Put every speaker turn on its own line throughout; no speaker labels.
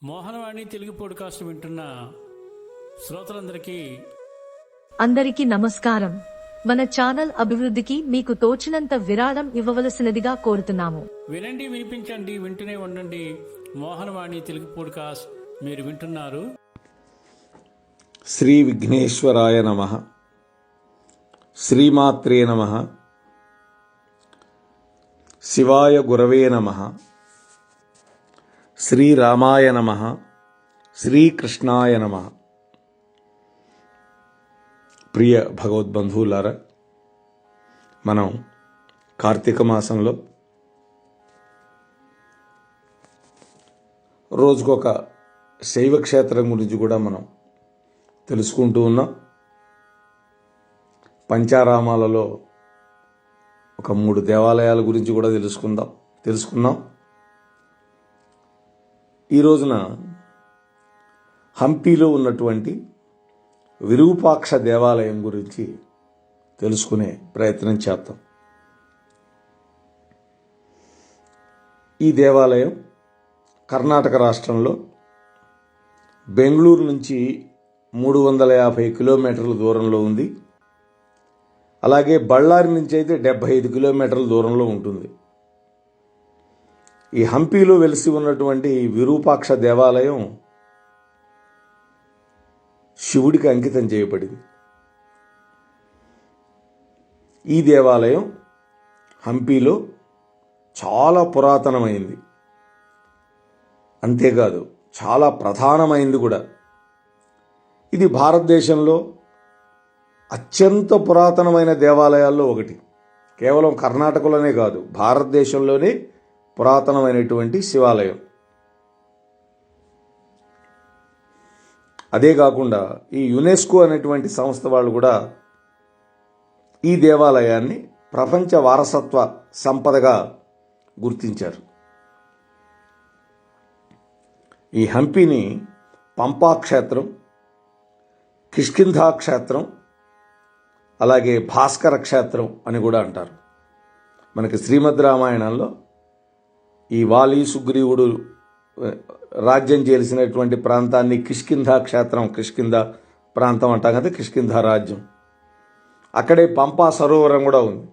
Mohanavani Telugu podcast వింటున్న
అందరికీ నమస్కారం. మన ఛానల్ అభివృద్ధికి మీకు తోచినంత విరాళం ఇవ్వవలసినదిగా కోరుతున్నాము.
వినండి, వినిపించండి, వింటూనే ఉండండి. మోహనవాణి తెలుగు పోడ్కాస్ట్ మీరు వింటున్నారు.
శ్రీ విఘ్నేశ్వరాయ నమః. శ్రీమాత్రే నమః. శివాయ గురవే నమః. శ్రీరామాయ నమః. శ్రీకృష్ణాయ నమః. ప్రియ భగవద్బంధువులారా, మనం కార్తీక మాసంలో రోజుకొక శైవ క్షేత్రం గురించి కూడా మనం తెలుసుకుంటూ ఉన్నాం. పంచారామాలలో ఒక 3 దేవాలయాల గురించి కూడా తెలుసుకున్నాం. ఈ రోజున హంపీలో ఉన్నటువంటి విరూపాక్ష దేవాలయం గురించి తెలుసుకునే ప్రయత్నం చేద్దాం. ఈ దేవాలయం కర్ణాటక రాష్ట్రంలో బెంగళూరు నుంచి 350 కిలోమీటర్ల దూరంలో ఉంది. అలాగే బళ్ళారి నుంచి అయితే 75 కిలోమీటర్ల దూరంలో ఉంటుంది. ఈ హంపీలో వెలిసి ఉన్నటువంటి విరూపాక్ష దేవాలయం శివుడికి అంకితం చేయబడింది. ఈ దేవాలయం హంపీలో చాలా పురాతనమైంది. అంతేకాదు, చాలా ప్రధానమైంది కూడా. ఇది భారతదేశంలో అత్యంత పురాతనమైన దేవాలయాల్లో ఒకటి. కేవలం కర్ణాటకలోనే కాదు, భారతదేశంలోనే పురాతనమైనటువంటి శివాలయం. అదే కాకుండా ఈ యునెస్కో అనేటువంటి సంస్థ వాళ్ళు కూడా ఈ దేవాలయాన్ని ప్రపంచ వారసత్వ సంపదగా గుర్తించారు. ఈ హంపీని పంపా క్షేత్రం, కిష్కింధా క్షేత్రం, అలాగే భాస్కర క్షేత్రం అని కూడా అంటారు. మనకి శ్రీమద్ రామాయణంలో ఈ వాలి సుగ్రీవుడు రాజ్యం చేసినటువంటి ప్రాంతాన్ని కిష్కింధా క్షేత్రం, కిష్కింధా ప్రాంతం అంటాం కదా, కిష్కింధా రాజ్యం. అక్కడే పంపా సరోవరం కూడా ఉంది.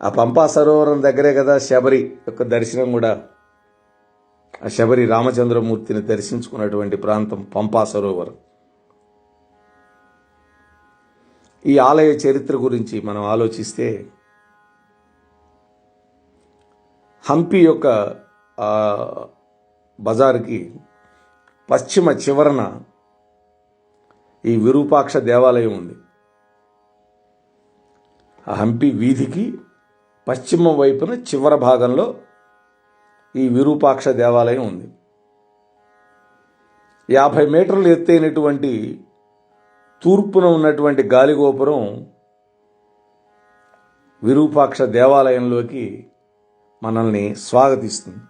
ఆ పంపా సరోవరం దగ్గరే కదా శబరి యొక్క దర్శనం కూడా, ఆ శబరి రామచంద్రమూర్తిని దర్శించుకున్నటువంటి ప్రాంతం పంపా సరోవరం. ఈ ఆలయ చరిత్ర గురించి మనం ఆలోచిస్తే, హంపి యొక్క బజార్కి పశ్చిమ చివరన ఈ విరూపాక్ష దేవాలయం ఉంది. ఆ హంపి వీధికి పశ్చిమ వైపున చివర భాగంలో ఈ విరూపాక్ష దేవాలయం ఉంది. 50 మీటర్లు ఎత్తైనటువంటి తూర్పున ఉన్నటువంటి గాలిగోపురం విరూపాక్ష దేవాలయంలోకి మనల్ని స్వాగతిస్తుంది.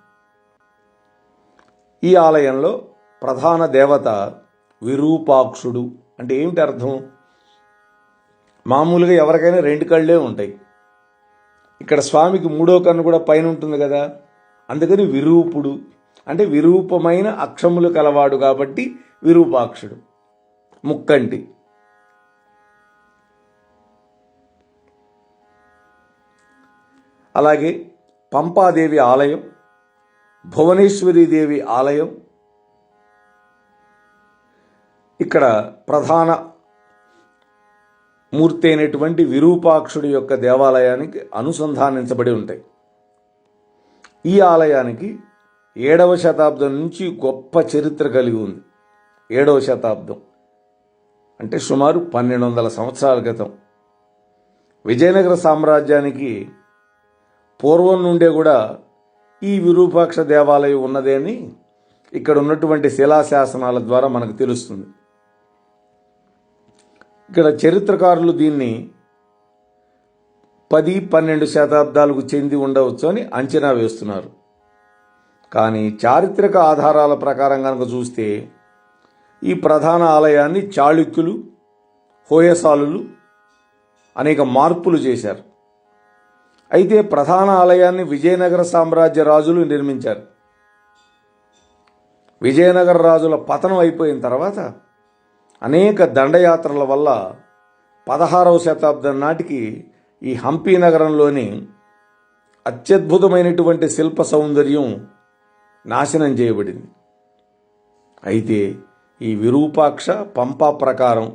ఈ ఆలయంలో ప్రధాన దేవత విరూపాక్షుడు. అంటే ఏమిటి అర్థం? మామూలుగా ఎవరికైనా 2 కళ్ళే ఉంటాయి. ఇక్కడ స్వామికి 3వ కన్ను కూడా పైన ఉంటుంది కదా, అందుకని విరూపుడు అంటే విరూపమైన అక్షములు కలవాడు కాబట్టి విరూపాక్షుడు, ముక్కంటి. అలాగే పంపాదేవి ఆలయం, భువనేశ్వరీదేవి ఆలయం ఇక్కడ ప్రధాన మూర్తి అయినటువంటి విరూపాక్షుడి యొక్క దేవాలయానికి అనుసంధానించబడి ఉంటాయి. ఈ ఆలయానికి 7వ శతాబ్దం నుంచి గొప్ప చరిత్ర కలిగి ఉంది. 7వ శతాబ్దం అంటే సుమారు 1200 సంవత్సరాల క్రితం విజయనగర సామ్రాజ్యానికి పూర్వం నుండే కూడా ఈ విరూపాక్ష దేవాలయం ఉన్నదే అని ఇక్కడ ఉన్నటువంటి శిలాశాసనాల ద్వారా మనకు తెలుస్తుంది. ఇక్కడ చరిత్రకారులు దీన్ని 10-12 శతాబ్దాలకు చెంది ఉండవచ్చు అని అంచనా వేస్తున్నారు. కానీ చారిత్రక ఆధారాల ప్రకారం కనుక చూస్తే ఈ ప్రధాన ఆలయాన్ని చాళుక్యులు, హోయసాలులు అనేక మార్పులు చేశారు. అయితే ప్రధాన ఆలయాన్ని విజయనగర సామ్రాజ్య రాజులు నిర్మించారు. విజయనగర రాజుల పతనం అయిపోయిన తర్వాత అనేక దండయాత్రల వల్ల 16వ శతాబ్దం నాటికి ఈ హంపి నగరంలోని అత్యద్భుతమైనటువంటి శిల్ప సౌందర్యం నాశనం చేయబడింది. అయితే ఈ విరూపాక్ష పంపా ప్రకారం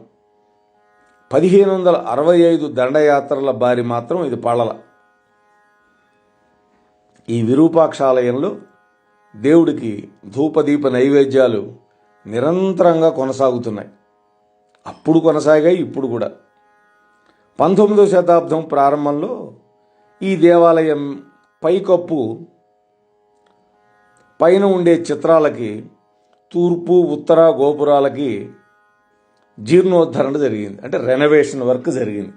1565 దండయాత్రల బారి మాత్రం ఇది పడల. ఈ విరూపాక్షాలయంలో దేవుడికి ధూపదీప నైవేద్యాలు నిరంతరంగా కొనసాగుతున్నాయి. అప్పుడు కొనసాగాయి, ఇప్పుడు కూడా. 19వ శతాబ్దం ప్రారంభంలో ఈ దేవాలయం పైకప్పు పైన ఉండే చిత్రాలకి తూర్పు ఉత్తర గోపురాలకి జీర్ణోద్ధరణ జరిగింది, అంటే రెనోవేషన్ వర్క్ జరిగింది.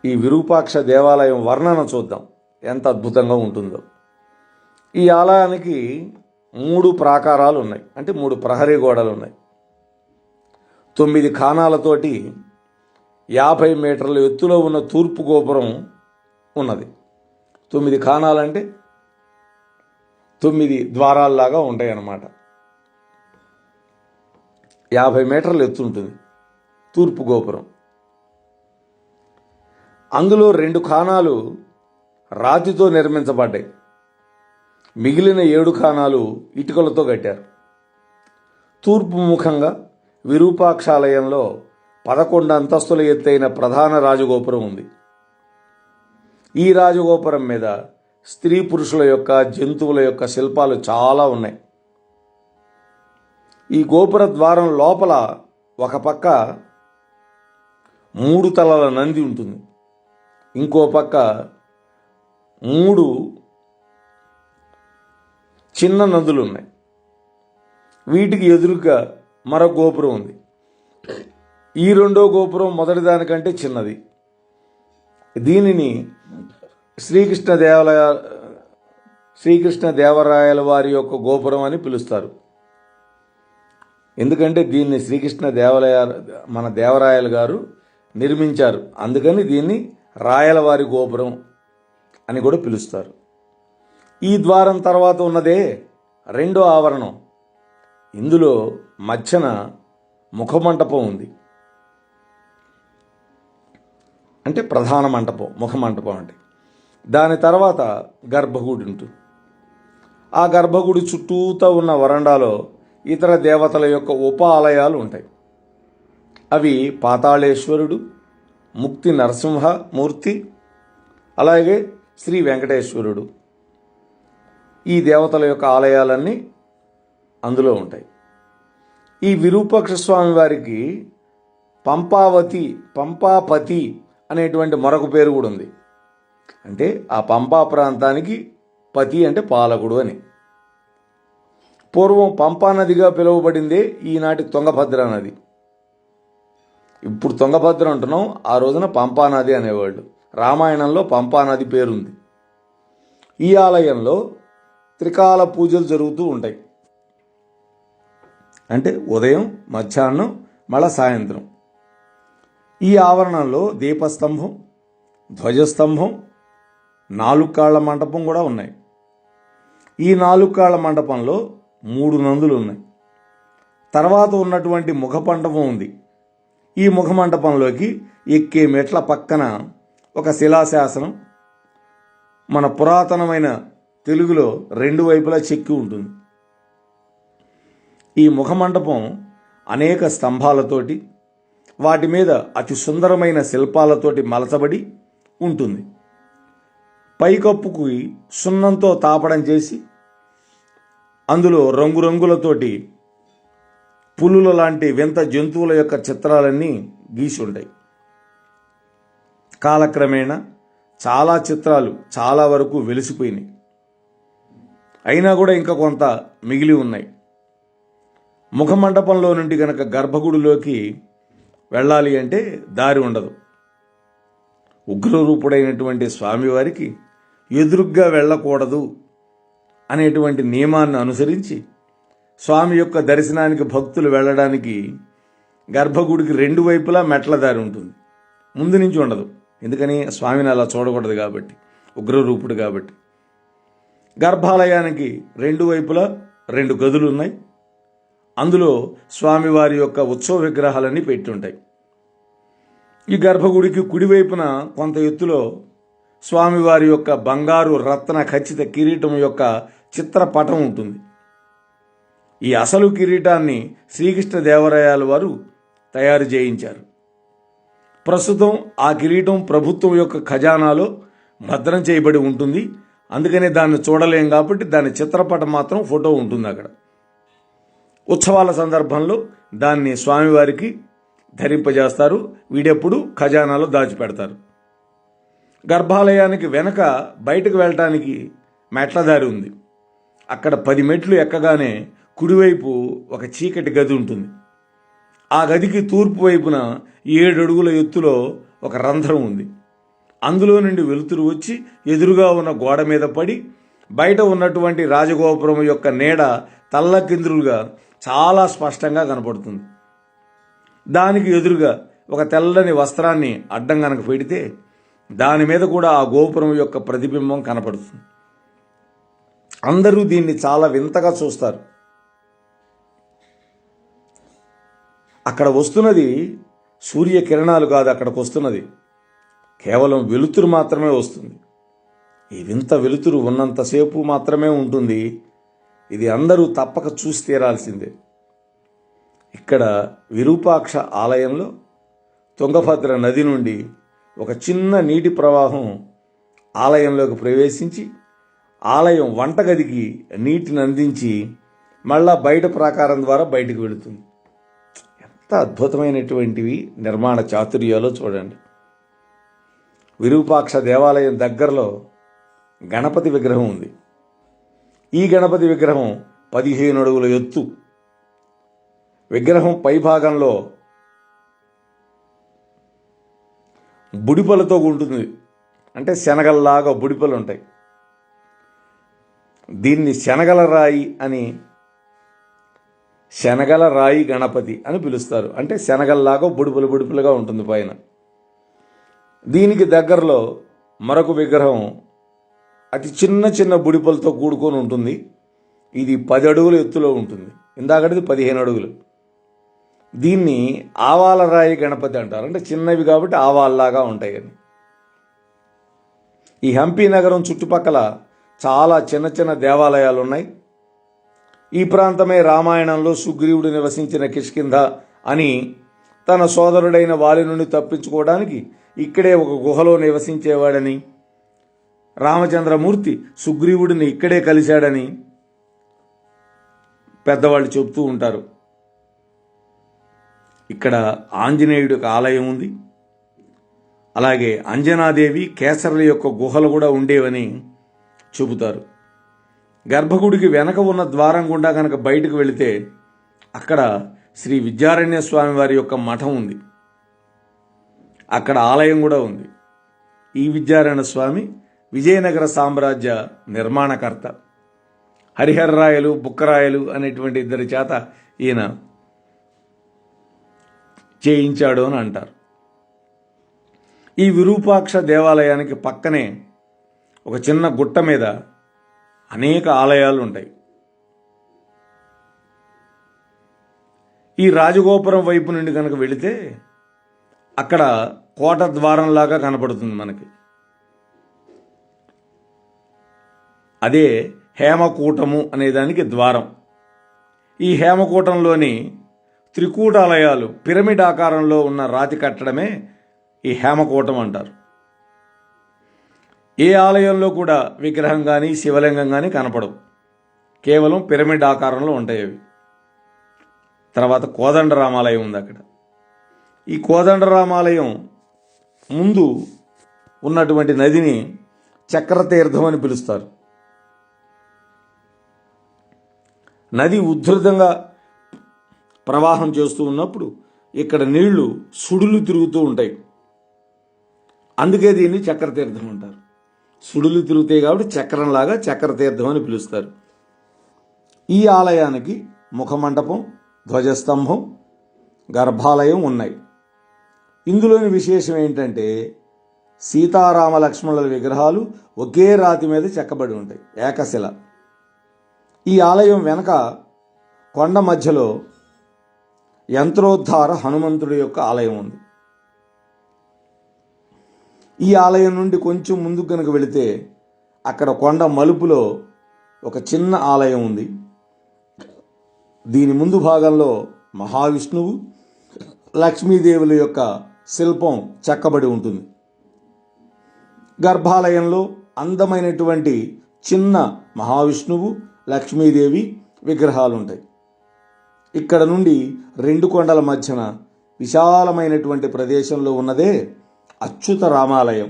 ఈ విరూపాక్ష దేవాలయం వర్ణన చూద్దాం, ఎంత అద్భుతంగా ఉంటుందో. ఈ ఆలయానికి 3 ప్రాకారాలు ఉన్నాయి, అంటే 3 ప్రహరీ గోడలు ఉన్నాయి. 9 ఖానాలతోటి 50 మీటర్ల ఎత్తులో ఉన్న తూర్పు గోపురం ఉన్నది. 9 ఖానాలంటే 9 ద్వారాల్లాగా ఉంటాయి అన్నమాట. 50 మీటర్ల ఎత్తు ఉంటుంది తూర్పు గోపురం. అందులో 2 ఖానాలు రాతితో నిర్మించబడ్డాయి, మిగిలిన 7 ఖానాలు ఇటుకలతో కట్టారు. తూర్పు ముఖంగా విరూపాక్షాలయంలో 11 అంతస్తుల ఎత్తైన ప్రధాన రాజగోపురం ఉంది. ఈ రాజగోపురం మీద స్త్రీ పురుషుల యొక్క, జంతువుల యొక్క శిల్పాలు చాలా ఉన్నాయి. ఈ గోపుర ద్వారం లోపల ఒక పక్క 3 తలల నంది ఉంటుంది, ఇంకో పక్క 3 చిన్న నందులు ఉన్నాయి. వీటికి ఎదురుగా మరొక గోపురం ఉంది. ఈ రెండో గోపురం మొదటి దానికంటే చిన్నది. దీనిని శ్రీకృష్ణదేవరాయల వారి యొక్క గోపురం అని పిలుస్తారు. ఎందుకంటే దీన్ని మన దేవరాయలు గారు నిర్మించారు, అందుకని దీన్ని రాయలవారి గోపురం అని కూడా పిలుస్తారు. ఈ ద్వారం తర్వాత ఉన్నదే రెండో ఆవరణం. ఇందులో మధ్యన ముఖమంటపం ఉంది, అంటే ప్రధాన మంటపం, ముఖమంటపం అంటే. దాని తర్వాత గర్భగుడి ఉంటుంది. ఆ గర్భగుడి చుట్టూతా ఉన్న వరండాలో ఇతర దేవతల యొక్క ఉప ఆలయాలు ఉంటాయి. అవి పాతాళేశ్వరుడు, ముక్తి నరసింహమూర్తి, అలాగే శ్రీ వెంకటేశ్వరుడు. ఈ దేవతల యొక్క ఆలయాలన్నీ అందులో ఉంటాయి. ఈ విరూపాక్ష స్వామి వారికి పంపాపతి అనేటువంటి మరొక పేరు కూడా ఉంది. అంటే ఆ పంపా ప్రాంతానికి పతి అంటే పాలకుడు అని. పూర్వం పంపా నదిగా పిలువబడిందే ఈనాటి తుంగభద్ర నది. ఇప్పుడు తుంగభద్ర అంటున్నాం, ఆ రోజున పంపా నది అనేవాళ్ళు. రామాయణంలో పంపా నది పేరుంది. ఈ ఆలయంలో త్రికాల పూజలు జరుగుతూ ఉంటాయి, అంటే ఉదయం, మధ్యాహ్నం, మళ్ళా సాయంత్రం. ఈ ఆవరణంలో దీపస్తంభం, ధ్వజస్తంభం, 4 కాళ్ల మంటపం కూడా ఉన్నాయి. ఈ 4 కాళ్ల మంటపంలో 3 నందులు ఉన్నాయి. తర్వాత ఉన్నటువంటి ముఖమంటపం ఉంది. ఈ ముఖమంటపంలోకి ఎక్కే మెట్ల పక్కన ఒక శిలాశాసనం మన పురాతనమైన తెలుగులో 2 వైపులా చెక్కి ఉంటుంది. ఈ ముఖమంటపం అనేక స్తంభాలతోటి, వాటి మీద అతి సుందరమైన శిల్పాలతోటి మలచబడి ఉంటుంది. పైకప్పుకి సున్నంతో తాపడం చేసి అందులో రంగురంగులతోటి పులుల లాంటి వింత జంతువుల యొక్క చిత్రాలన్నీ గీసి ఉంటాయి. కాలక్రమేణా చాలా చిత్రాలు చాలా వరకు వెలిసిపోయినాయి, అయినా కూడా ఇంకా కొంత మిగిలి ఉన్నాయి. ముఖమండపంలో నుండి గనక గర్భగుడిలోకి వెళ్ళాలి అంటే దారి ఉండదు. ఉగ్రరూపుడైనటువంటి స్వామివారికి ఎదురుగ్గా వెళ్ళకూడదు అనేటువంటి నియమాన్ని అనుసరించి స్వామి యొక్క దర్శనానికి భక్తులు వెళ్ళడానికి గర్భగుడికి 2 వైపులా మెట్ల దారి ఉంటుంది, ముందు నుంచి ఉండదు. ఎందుకని? స్వామిని అలా చూడకూడదు కాబట్టి, ఉగ్రరూపుడు కాబట్టి. గర్భాలయానికి రెండు వైపులా 2 గదులు ఉన్నాయి. అందులో స్వామివారి యొక్క ఉత్సవ విగ్రహాలన్నీ పెట్టుంటాయి. ఈ గర్భగుడికి కుడివైపున కొంత ఎత్తులో స్వామివారి యొక్క బంగారు రత్న ఖచ్చిత కిరీటం యొక్క చిత్రపటం ఉంటుంది. ఈ అసలు కిరీటాన్ని శ్రీకృష్ణదేవరాయల వారు తయారు చేయించారు. ప్రస్తుతం ఆ కిరీటం ప్రభుత్వం యొక్క ఖజానాలో భద్రం చేయబడి ఉంటుంది. అందుకనే దాన్ని చూడలేం కాబట్టి దాని చిత్రపటం మాత్రం ఫోటో ఉంటుంది అక్కడ. ఉత్సవాల సందర్భంలో దాన్ని స్వామివారికి ధరింపజేస్తారు. వీడెప్పుడు ఖజానాలో దాచిపెడతారు. గర్భాలయానికి వెనక బయటకు వెళ్ళటానికి మెట్ల దారి ఉంది. అక్కడ 10 మెట్లు ఎక్కగానే కుడివైపు ఒక చీకటి గది ఉంటుంది. ఆ గదికి తూర్పు వైపున 7 అడుగుల ఎత్తులో ఒక రంధ్రం ఉంది. అందులో నుండి వెలుతురు వచ్చి ఎదురుగా ఉన్న గోడ మీద పడి బయట ఉన్నటువంటి రాజగోపురం యొక్క నీడ తల్లకిందులుగా చాలా స్పష్టంగా కనపడుతుంది. దానికి ఎదురుగా ఒక తెల్లని వస్త్రాన్ని అడ్డం కనుక పెడితే దాని మీద కూడా ఆ గోపురం యొక్క ప్రతిబింబం కనపడుతుంది. అందరూ దీన్ని చాలా వింతగా చూస్తారు. అక్కడ వస్తున్నది సూర్యకిరణాలు కాదు, అక్కడికి వస్తున్నది కేవలం వెలుతురు మాత్రమే వస్తుంది. ఈ వింత వెలుతురు ఉన్నంతసేపు మాత్రమే ఉంటుంది. ఇది అందరూ తప్పక చూసి తీరాల్సిందే. ఇక్కడ విరూపాక్ష ఆలయంలో తుంగభద్ర నది నుండి ఒక చిన్న నీటి ప్రవాహం ఆలయంలోకి ప్రవేశించి ఆలయం వంటగదికి నీటిని అందించి మళ్ళా బయట ప్రాకారం ద్వారా బయటకు వెళుతుంది. ఎంత అద్భుతమైనటువంటివి నిర్మాణ చాతుర్యాలో చూడండి. విరూపాక్ష దేవాలయం దగ్గరలో గణపతి విగ్రహం ఉంది. ఈ గణపతి విగ్రహం 15 అడుగుల ఎత్తు. విగ్రహం పైభాగంలో బుడిపలతో ఉంటుంది. అంటే శనగల్లాగా బుడిపలు ఉంటాయి. దీన్ని శనగల రాయి గణపతి అని పిలుస్తారు. అంటే శనగల్లాగా బుడిపలుగా ఉంటుంది పైన. దీనికి దగ్గరలో మరొక విగ్రహం అతి చిన్న బుడిపలతో కూడుకొని ఉంటుంది. ఇది 10 అడుగుల ఎత్తులో ఉంటుంది. ఇందాకటిది 15 అడుగులు. దీన్ని ఆవాల రాయి గణపతి అంటారు. అంటే చిన్నవి కాబట్టి ఆవాల్లాగా ఉంటాయి అని. ఈ హంపి నగరం చుట్టుపక్కల చాలా చిన్న దేవాలయాలు ఉన్నాయి. ఈ ప్రాంతమే రామాయణంలో సుగ్రీవుడు నివసించిన కిష్కింధ అని, తన సోదరుడైన వాలి నుండి తప్పించుకోవడానికి ఇక్కడే ఒక గుహలో నివసించేవాడని, రామచంద్రమూర్తి సుగ్రీవుడిని ఇక్కడే కలిశాడని పెద్దవాళ్ళు చెబుతూ ఉంటారు. ఇక్కడ ఆంజనేయుడి ఆలయం ఉంది. అలాగే అంజనాదేవి కేసరుల యొక్క గుహలు కూడా ఉండేవని చెబుతారు. గర్భగుడికి వెనక ఉన్న ద్వారం గుండా కనుక బయటకు వెళితే అక్కడ శ్రీ విద్యారణ్య స్వామి వారి యొక్క మఠం ఉంది. అక్కడ ఆలయం కూడా ఉంది. ఈ విద్యారణ్య స్వామి విజయనగర సామ్రాజ్య నిర్మాణకర్త. హరిహరరాయలు, బుక్కరాయలు అనేటువంటి 2 చేత ఈయన చేయించాడు అని అంటారు. ఈ విరూపాక్ష దేవాలయానికి పక్కనే ఒక చిన్న గుట్ట మీద అనేక ఆలయాలు ఉంటాయి. ఈ రాజగోపురం వైపు నుండి కనుక వెళితే అక్కడ కోట ద్వారంలాగా కనపడుతుంది మనకి. అదే హేమకూటము అనేదానికి ద్వారం. ఈ హేమకూటంలోని త్రికూటాలయాలు పిరమిడ్ ఆకారంలో ఉన్న రాతి కట్టడమే ఈ హేమకూటం అంటారు. ఏ ఆలయంలో కూడా విగ్రహం కానీ శివలింగం కానీ కనపడవు. కేవలం పిరమిడ్ ఆకారంలో ఉంటాయి అవి. తర్వాత కోదండరామాలయం ఉంది అక్కడ. ఈ కోదండరామాలయం ముందు ఉన్నటువంటి నదిని చక్రతీర్థం అని పిలుస్తారు. నది ఉధృతంగా ప్రవాహం చేస్తూ ఉన్నప్పుడు ఇక్కడ నీళ్లు సుడులు తిరుగుతూ ఉంటాయి. అందుకే దీన్ని చక్రతీర్థం అంటారు. సుడులు తిరుగుతాయి కాబట్టి చక్రంలాగా చక్రతీర్థం అని పిలుస్తారు. ఈ ఆలయానికి ముఖమండపం, ధ్వజస్తంభం, గర్భాలయం ఉన్నాయి. ఇందులోని విశేషం ఏంటంటే సీతారామ లక్ష్మణుల విగ్రహాలు ఒకే రాతి మీద చెక్కబడి ఉంటాయి, ఏకశిల. ఈ ఆలయం వెనక కొండ మధ్యలో యంత్రోద్ధార హనుమంతుడి యొక్క ఆలయం ఉంది. ఈ ఆలయం నుండి కొంచెం ముందుకు కనుక వెళితే అక్కడ కొండ మలుపులో ఒక చిన్న ఆలయం ఉంది. దీని ముందు భాగంలో మహావిష్ణువు, లక్ష్మీదేవుల యొక్క శిల్పం చెక్కబడి ఉంటుంది. గర్భాలయంలో అందమైనటువంటి చిన్న మహావిష్ణువు, లక్ష్మీదేవి విగ్రహాలు ఉంటాయి. ఇక్కడ నుండి రెండు కొండల మధ్యన విశాలమైనటువంటి ప్రదేశంలో ఉన్నదే అచ్యుత రామాలయం.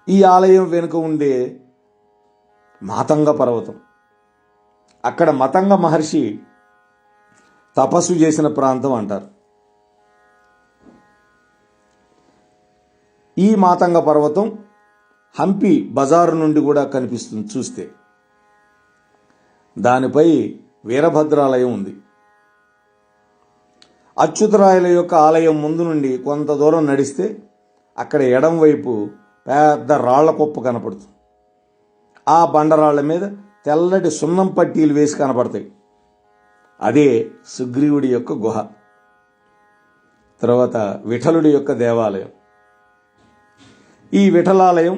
ఈ ఆలయం వెనుక ఉండే మాతంగ పర్వతం, అక్కడ మతంగ మహర్షి తపస్సు చేసిన ప్రాంతం అంటారు. ఈ మాతంగ పర్వతం హంపి బజారు నుండి కూడా కనిపిస్తుంది చూస్తే. దానిపై వీరభద్రాలయం ఉంది. అచ్యుతరాయల యొక్క ఆలయం ముందు నుండి కొంత దూరం నడిస్తే అక్కడ ఎడం వైపు పెద్ద రాళ్ల కుప్ప కనపడుతుంది. ఆ బండరాళ్ల మీద తెల్లటి సున్నం పట్టీలు వేసి కనపడతాయి. అదే సుగ్రీవుడి యొక్క గుహ. తర్వాత విఠలుడి యొక్క దేవాలయం. ఈ విఠలాలయం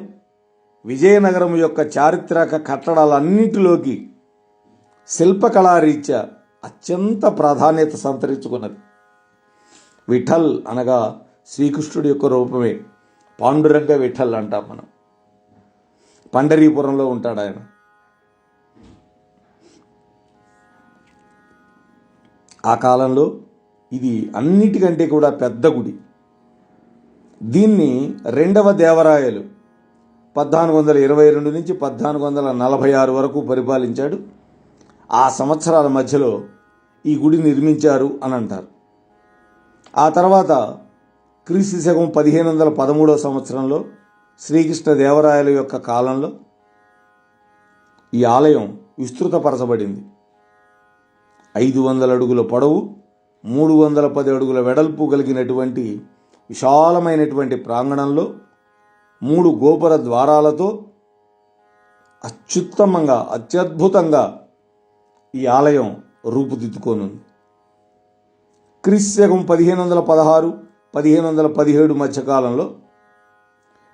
విజయనగరం యొక్క చారిత్రక కట్టడాలన్నింటిలోకి శిల్పకళారీత్యా అత్యంత ప్రాధాన్యత సంతరించుకున్నది. విఠల్ అనగా శ్రీకృష్ణుడి యొక్క రూపమే. పాండురంగ విఠల్ అంటాం మనం. పండరీపురంలో ఉంటాడు ఆయన. ఆ కాలంలో ఇది అన్నిటికంటే కూడా పెద్ద గుడి. దీన్ని రెండవ దేవరాయలు 1422 నుంచి 1446 వరకు పరిపాలించాడు. ఆ సంవత్సరాల మధ్యలో ఈ గుడి నిర్మించారు అని అంటారు. ఆ తర్వాత క్రీస్తు శకం 1513 సంవత్సరంలో శ్రీకృష్ణ దేవరాయల యొక్క కాలంలో ఈ ఆలయం విస్తృతపరచబడింది. 500 అడుగుల పొడవు, 310 అడుగుల వెడల్పు కలిగినటువంటి విశాలమైనటువంటి ప్రాంగణంలో 3 గోపుర ద్వారాలతో అత్యుత్తమంగా, అత్యద్భుతంగా ఈ ఆలయం రూపుదిద్దుకోనుంది. క్రీస్తు శకం 1516, 1517 మధ్యకాలంలో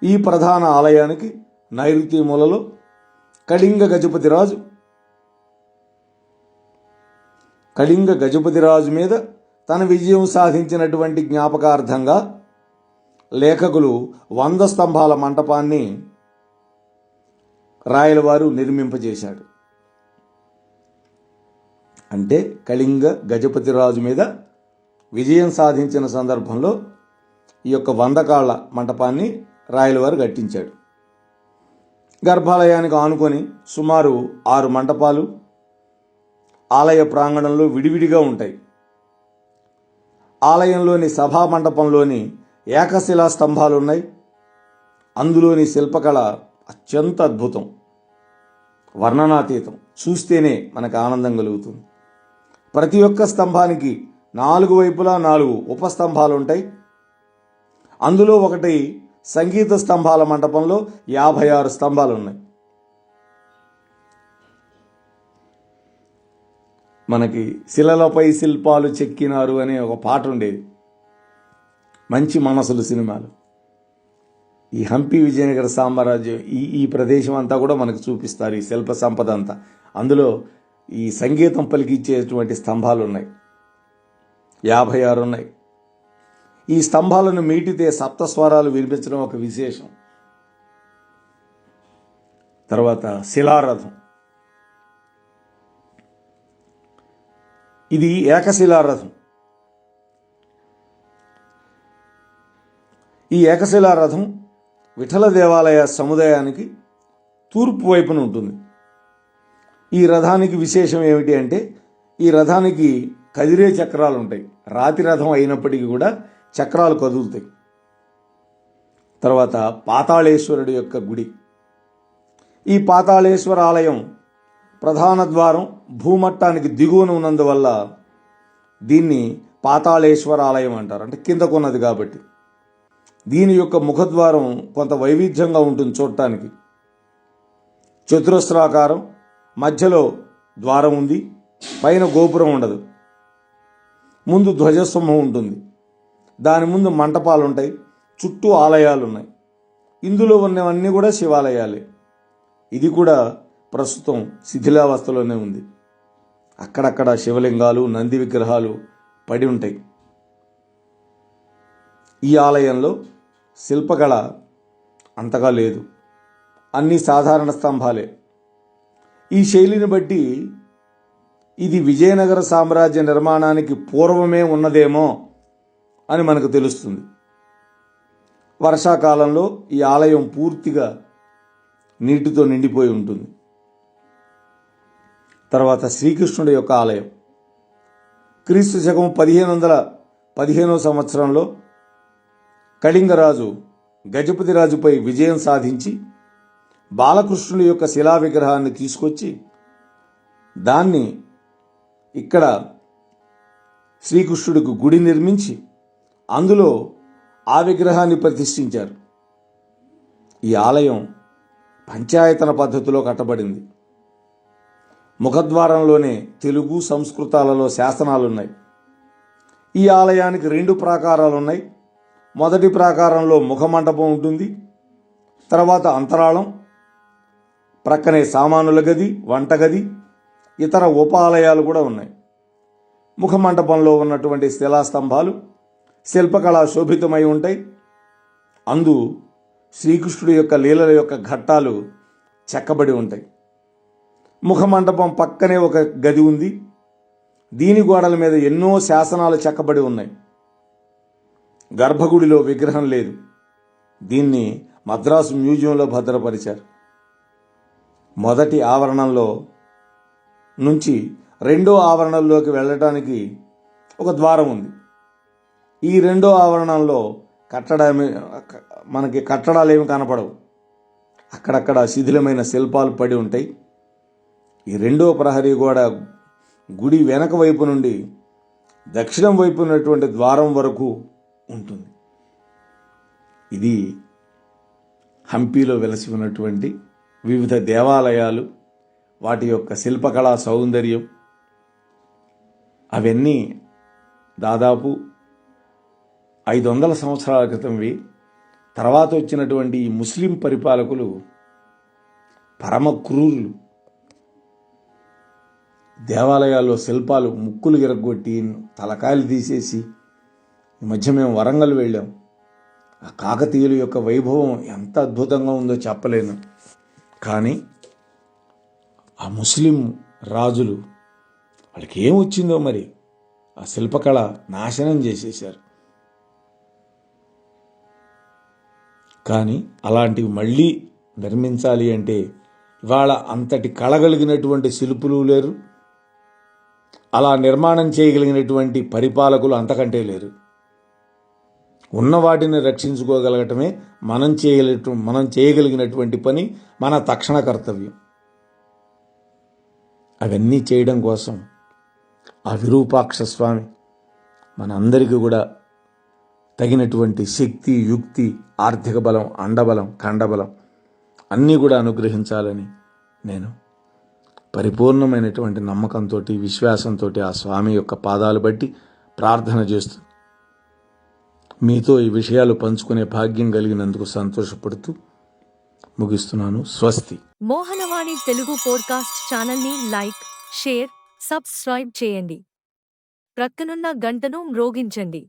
ఈ ప్రధాన ఆలయానికి నైరుతి మూలలో కళింగ గజపతిరాజు మీద తన విజయం సాధించినటువంటి జ్ఞాపకార్థంగా లేఖకులు 100 స్తంభాల మంటపాన్ని రాయలవారు నిర్మింపజేశాడు. అంటే కళింగ గజపతిరాజు మీద విజయం సాధించిన సందర్భంలో ఈ యొక్క 100 కాళ్ల మంటపాన్ని రాయలవారు కట్టించాడు. గర్భాలయానికి ఆనుకొని సుమారు 6 మంటపాలు ఆలయ ప్రాంగణంలో విడివిడిగా ఉంటాయి. ఆలయంలోని సభా మంటపంలోని ఏకశిలా స్తంభాలు ఉన్నాయి. అందులోని శిల్పకళ అత్యంత అద్భుతం, వర్ణనాతీతం. చూస్తేనే మనకు ఆనందం కలుగుతుంది. ప్రతి ఒక్క స్తంభానికి 4 వైపులా 4 ఉపస్తంభాలు ఉంటాయి. అందులో ఒకటి సంగీత స్తంభాల మంటపంలో 56 స్తంభాలు ఉన్నాయి. మనకి శిలలపై శిల్పాలు చెక్కినారు అనే ఒక పాట ఉండేది మంచి మనసులు సినిమాలు. ఈ హంపి విజయనగర సామ్రాజ్యం ఈ ప్రదేశం అంతా కూడా మనకు చూపిస్తారు, ఈ శిల్ప సంపద అంతా. అందులో ఈ సంగీతం పలికిచ్చేటువంటి స్తంభాలు ఉన్నాయి, 56 ఉన్నాయి. ఈ స్తంభాలను మీటితే సప్తస్వరాలు వినిపించడం ఒక విశేషం. తర్వాత శిలారథం. ఇది ఏకశిలారథం. ఈ ఏకశిలారథం విఠల దేవాలయ సముదాయానికి తూర్పు వైపున ఉంటుంది. ఈ రథానికి విశేషం ఏమిటి అంటే, ఈ రథానికి కదిరే చక్రాలు ఉంటాయి. రాతి రథం అయినప్పటికీ కూడా చక్రాలు కదులుతాయి. తర్వాత పాతాళేశ్వరుడి యొక్క గుడి. ఈ పాతాళేశ్వర ఆలయం ప్రధాన ద్వారం భూమట్టానికి దిగువన ఉన్నందువల్ల దీన్ని పాతాళేశ్వర ఆలయం అంటారు. అంటే కిందకున్నది కాబట్టి. దీని యొక్క ముఖద్వారం కొంత వైవిధ్యంగా ఉంటుంది చూడటానికి. చతురస్రాకారం, మధ్యలో ద్వారం ఉంది, పైన గోపురం ఉండదు. ముందు ధ్వజస్తంభం ఉంటుంది, దాని ముందు మంటపాలు ఉంటాయి, చుట్టూ ఆలయాలు ఉన్నాయి. ఇందులో ఉన్నవన్నీ కూడా శివాలయాలే. ఇది కూడా ప్రస్తుతం శిథిలావస్థలోనే ఉంది. అక్కడక్కడ శివలింగాలు, నంది విగ్రహాలు పడి ఉంటాయి. ఈ ఆలయంలో శిల్పకళ అంతగా లేదు, అన్ని సాధారణ స్తంభాలే. ఈ శైలిని బట్టి ఇది విజయనగర సామ్రాజ్య నిర్మాణానికి పూర్వమే ఉన్నదేమో అని మనకు తెలుస్తుంది. వర్షాకాలంలో ఈ ఆలయం పూర్తిగా నీటితో నిండిపోయి ఉంటుంది. తర్వాత శ్రీకృష్ణుడి యొక్క ఆలయం క్రీస్తు శకం 1515వ సంవత్సరంలో కళింగరాజు గజపతి రాజుపై విజయం సాధించి బాలకృష్ణుడి యొక్క శిలా విగ్రహాన్ని తీసుకొచ్చి దాన్ని ఇక్కడ శ్రీకృష్ణుడికి గుడి నిర్మించి అందులో ఆ విగ్రహాన్ని ప్రతిష్ఠించారు. ఈ ఆలయం పంచాయతన పద్ధతిలో కట్టబడింది. ముఖద్వారంలోనే తెలుగు, సంస్కృతాలలో శాసనాలున్నాయి. ఈ ఆలయానికి 2 ప్రాకారాలున్నాయి. మొదటి ప్రాకారంలో ముఖమంటపం ఉంటుంది, తర్వాత అంతరాళం, ప్రక్కనే సామానుల గది, వంటగది, ఇతర ఉప ఆలయాలు కూడా ఉన్నాయి. ముఖమంటపంలో ఉన్నటువంటి శిలాస్తంభాలు శిల్పకళా శోభితమై ఉంటాయి. అందు శ్రీకృష్ణుడి యొక్క లీలల యొక్క ఘట్టాలు చెక్కబడి ఉంటాయి. ముఖమంటపం పక్కనే ఒక గది ఉంది. దీని గోడల మీద ఎన్నో శాసనాలు చెక్కబడి ఉన్నాయి. గర్భగుడిలో విగ్రహం లేదు. దీన్ని మద్రాసు మ్యూజియంలో భద్రపరిచారు. మొదటి ఆవరణంలో నుంచి 2వ ఆవరణంలోకి వెళ్ళటానికి ఒక ద్వారం ఉంది. ఈ 2వ ఆవరణంలో మనకి కట్టడాలు ఏమి కనపడవు. అక్కడక్కడ శిథిలమైన శిల్పాలు పడి ఉంటాయి. ఈ 2వ ప్రహరీ గోడ గుడి వెనక వైపు నుండి దక్షిణం వైపు ఉన్నటువంటి ద్వారం వరకు ఉంటుంది. ఇది హంపీలో వెలసి ఉన్నటువంటి వివిధ దేవాలయాలు, వాటి యొక్క శిల్పకళా సౌందర్యం అవన్నీ దాదాపు 500 సంవత్సరాల క్రితంవి. తర్వాత వచ్చినటువంటి ఈ ముస్లిం పరిపాలకులు పరమ క్రూరులు. దేవాలయాల్లో శిల్పాలు ముక్కులు విరగొట్టి తలకాయలు తీసేసి, ఈ మధ్య మేము వరంగల్ వెళ్ళాం. ఆ కాకతీయుల యొక్క వైభవం ఎంత అద్భుతంగా ఉందో చెప్పలేను. కానీ ఆ ముస్లిం రాజులు వాళ్ళకి ఏం వచ్చిందో మరి ఆ శిల్పకళ నాశనం చేసేశారు. కానీ అలాంటివి మళ్ళీ నిర్మించాలి అంటే ఇవాళ అంతటి కళగలిగినటువంటి శిల్పులు లేరు, అలా నిర్మాణం చేయగలిగినటువంటి పరిపాలకులు అంతకంటే లేరు. ఉన్న వాటిని రక్షించుకోగలగటమే మనం చేయగలిగినటువంటి పని, మన తక్షణ కర్తవ్యం. అవన్నీ చేయడం కోసం ఆ విరూపాక్ష స్వామి మనందరికీ కూడా తగినటువంటి శక్తి, యుక్తి, ఆర్థిక బలం, అండబలం, ఖండబలం అన్నీ కూడా అనుగ్రహించాలని నేను పరిపూర్ణమైనటువంటి నమ్మకంతో, విశ్వాసంతో ఆ స్వామి యొక్క పాదాలు బట్టి ప్రార్థన చేస్తూ మీతో ఈ విషయాలు పంచుకునే భాగ్యం కలిగినందుకు సంతోషపడుతూ ముగిస్తున్నాను. స్వస్తి.
మోహనవాణి తెలుగు పోడ్కాస్ట్ ఛానల్ని లైక్, షేర్, సబ్స్క్రైబ్ చేయండి. ప్రక్కనున్న గంటను మ్రోగించండి.